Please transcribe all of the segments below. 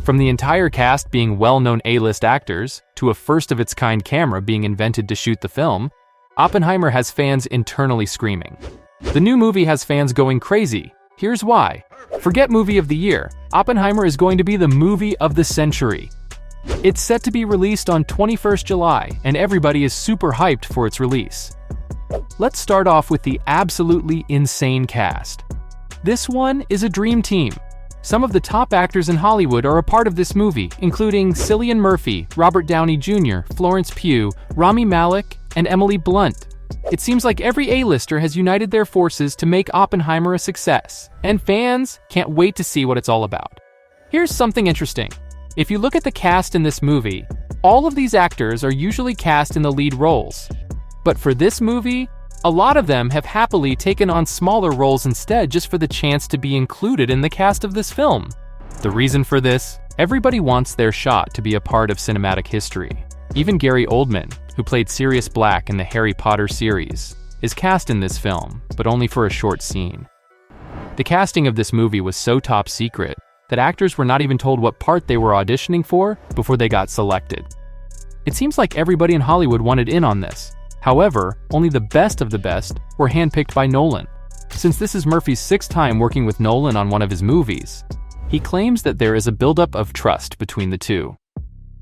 From the entire cast being well-known A-list actors, to a first-of-its-kind camera being invented to shoot the film, Oppenheimer has fans internally screaming. The new movie has fans going crazy. Here's why. Forget movie of the year. Oppenheimer is going to be the movie of the century. It's set to be released on 21st July, and everybody is super hyped for its release. Let's start off with the absolutely insane cast. This one is a dream team. Some of the top actors in Hollywood are a part of this movie, including Cillian Murphy, Robert Downey Jr., Florence Pugh, Rami Malek, and Emily Blunt. It seems like every A-lister has united their forces to make Oppenheimer a success, and fans can't wait to see what it's all about. Here's something interesting. If you look at the cast in this movie, all of these actors are usually cast in the lead roles. But for this movie, a lot of them have happily taken on smaller roles instead just for the chance to be included in the cast of this film. The reason for this? Everybody wants their shot to be a part of cinematic history. Even Gary Oldman, who played Sirius Black in the Harry Potter series, is cast in this film, but only for a short scene. The casting of this movie was so top secret that actors were not even told what part they were auditioning for before they got selected. It seems like everybody in Hollywood wanted in on this. However, only the best of the best were handpicked by Nolan. Since this is Murphy's 6th time working with Nolan on one of his movies, he claims that there is a buildup of trust between the two.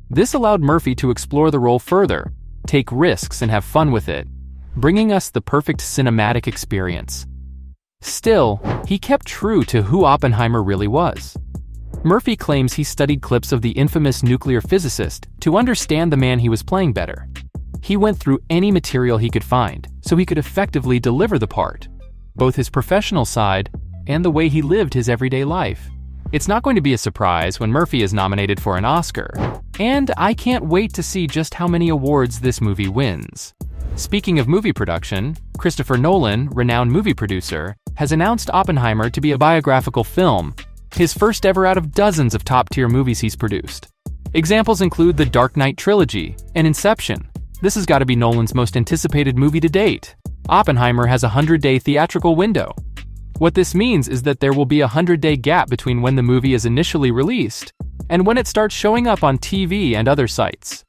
This allowed Murphy to explore the role further, take risks and have fun with it, bringing us the perfect cinematic experience. Still, he kept true to who Oppenheimer really was. Murphy claims he studied clips of the infamous nuclear physicist to understand the man he was playing better. He went through any material he could find, so he could effectively deliver the part, both his professional side and the way he lived his everyday life. It's not going to be a surprise when Murphy is nominated for an Oscar, and I can't wait to see just how many awards this movie wins. Speaking of movie production, Christopher Nolan, renowned movie producer, has announced Oppenheimer to be a biographical film, his first ever out of dozens of top-tier movies he's produced. Examples include the Dark Knight trilogy and Inception. This has got to be Nolan's most anticipated movie to date. Oppenheimer has a 100-day theatrical window. What this means is that there will be a 100-day gap between when the movie is initially released and when it starts showing up on TV and other sites.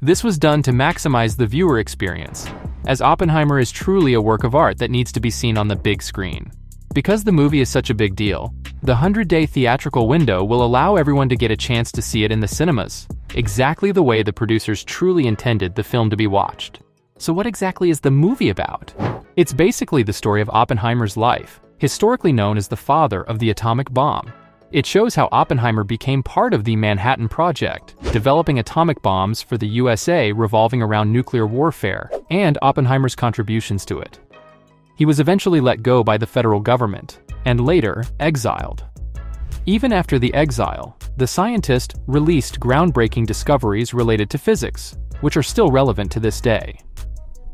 This was done to maximize the viewer experience, as Oppenheimer is truly a work of art that needs to be seen on the big screen. Because the movie is such a big deal, the 100-day theatrical window will allow everyone to get a chance to see it in the cinemas, exactly the way the producers truly intended the film to be watched. So what exactly is the movie about? It's basically the story of Oppenheimer's life, historically known as the father of the atomic bomb. It shows how Oppenheimer became part of the Manhattan Project, developing atomic bombs for the USA revolving around nuclear warfare, and Oppenheimer's contributions to it. He was eventually let go by the federal government, and later exiled. Even after the exile, the scientist released groundbreaking discoveries related to physics, which are still relevant to this day.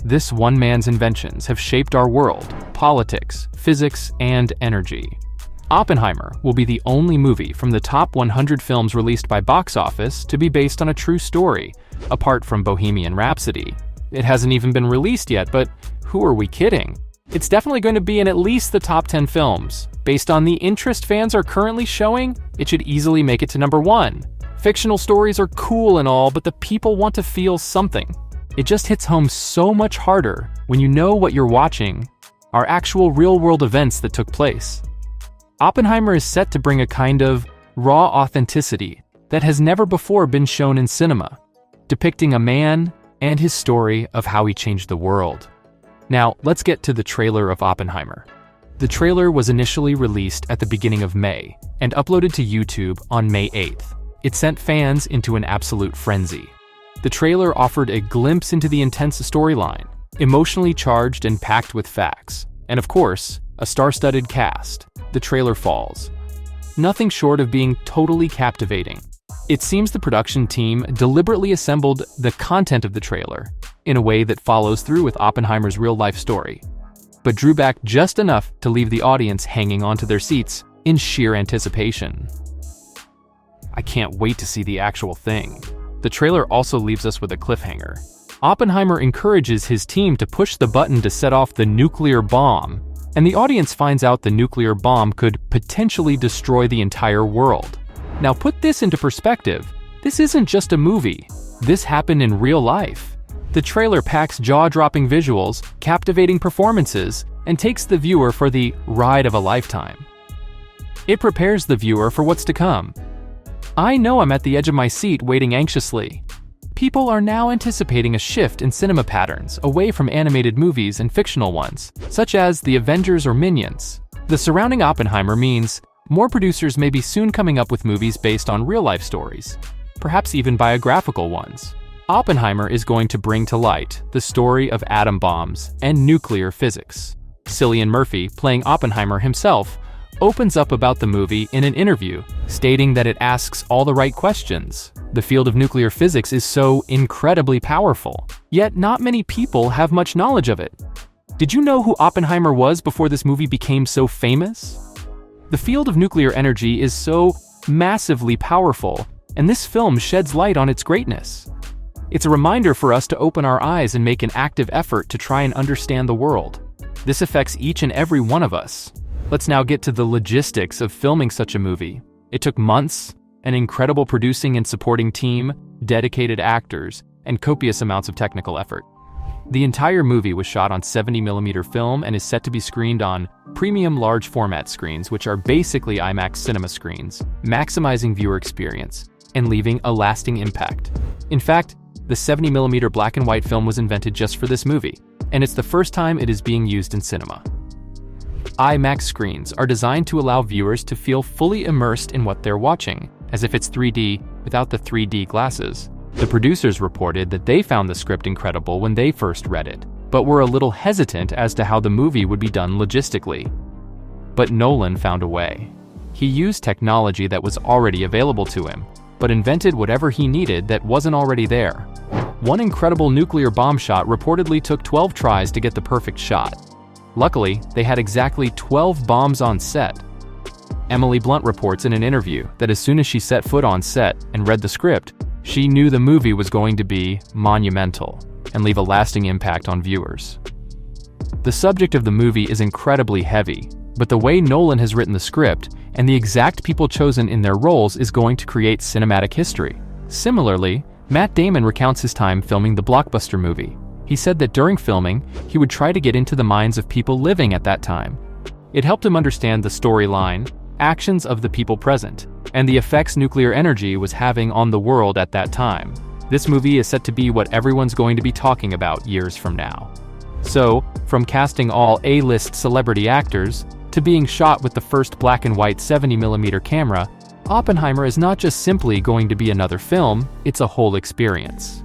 This one man's inventions have shaped our world, politics, physics, and energy. Oppenheimer will be the only movie from the top 100 films released by Box Office to be based on a true story, apart from Bohemian Rhapsody. It hasn't even been released yet, but who are we kidding? It's definitely going to be in at least the top 10 films. Based on the interest fans are currently showing, it should easily make it to number 1. Fictional stories are cool and all, but the people want to feel something. It just hits home so much harder when you know what you're watching are actual real-world events that took place. Oppenheimer is set to bring a kind of raw authenticity that has never before been shown in cinema, depicting a man and his story of how he changed the world. Now, let's get to the trailer of Oppenheimer. The trailer was initially released at the beginning of May and uploaded to YouTube on May 8th. It sent fans into an absolute frenzy. The trailer offered a glimpse into the intense storyline, emotionally charged and packed with facts, and of course, a star-studded cast. The trailer falls. Nothing short of being totally captivating. It seems the production team deliberately assembled the content of the trailer in a way that follows through with Oppenheimer's real-life story, but drew back just enough to leave the audience hanging onto their seats in sheer anticipation. I can't wait to see the actual thing. The trailer also leaves us with a cliffhanger. Oppenheimer encourages his team to push the button to set off the nuclear bomb, and the audience finds out the nuclear bomb could potentially destroy the entire world. Now put this into perspective. This isn't just a movie. This happened in real life. The trailer packs jaw-dropping visuals, captivating performances, and takes the viewer for the ride of a lifetime. It prepares the viewer for what's to come. I know I'm at the edge of my seat waiting anxiously. People are now anticipating a shift in cinema patterns away from animated movies and fictional ones, such as The Avengers or Minions. The surrounding Oppenheimer means more producers may be soon coming up with movies based on real-life stories, perhaps even biographical ones. Oppenheimer is going to bring to light the story of atom bombs and nuclear physics. Cillian Murphy, playing Oppenheimer himself, opens up about the movie in an interview, stating that it asks all the right questions. The field of nuclear physics is so incredibly powerful, yet not many people have much knowledge of it. Did you know who Oppenheimer was before this movie became so famous? The field of nuclear energy is so massively powerful, and this film sheds light on its greatness. It's a reminder for us to open our eyes and make an active effort to try and understand the world. This affects each and every one of us. Let's now get to the logistics of filming such a movie. It took months, an incredible producing and supporting team, dedicated actors, and copious amounts of technical effort. The entire movie was shot on 70mm film and is set to be screened on premium large format screens, which are basically IMAX cinema screens, maximizing viewer experience and leaving a lasting impact. In fact, the 70mm black and white film was invented just for this movie, and it's the first time it is being used in cinema. IMAX screens are designed to allow viewers to feel fully immersed in what they're watching, as if it's 3D without the 3D glasses. The producers reported that they found the script incredible when they first read it, but were a little hesitant as to how the movie would be done logistically. But Nolan found a way. He used technology that was already available to him, but invented whatever he needed that wasn't already there. One incredible nuclear bomb shot reportedly took 12 tries to get the perfect shot. Luckily, they had exactly 12 bombs on set. Emily Blunt reports in an interview that as soon as she set foot on set and read the script, she knew the movie was going to be monumental and leave a lasting impact on viewers. The subject of the movie is incredibly heavy, but the way Nolan has written the script and the exact people chosen in their roles is going to create cinematic history. Similarly, Matt Damon recounts his time filming the blockbuster movie. He said that during filming, he would try to get into the minds of people living at that time. It helped him understand the storyline, actions of the people present, and the effects nuclear energy was having on the world at that time. This movie is set to be what everyone's going to be talking about years from now. So, from casting all A-list celebrity actors, to being shot with the first black and white 70mm camera, Oppenheimer is not just simply going to be another film, it's a whole experience.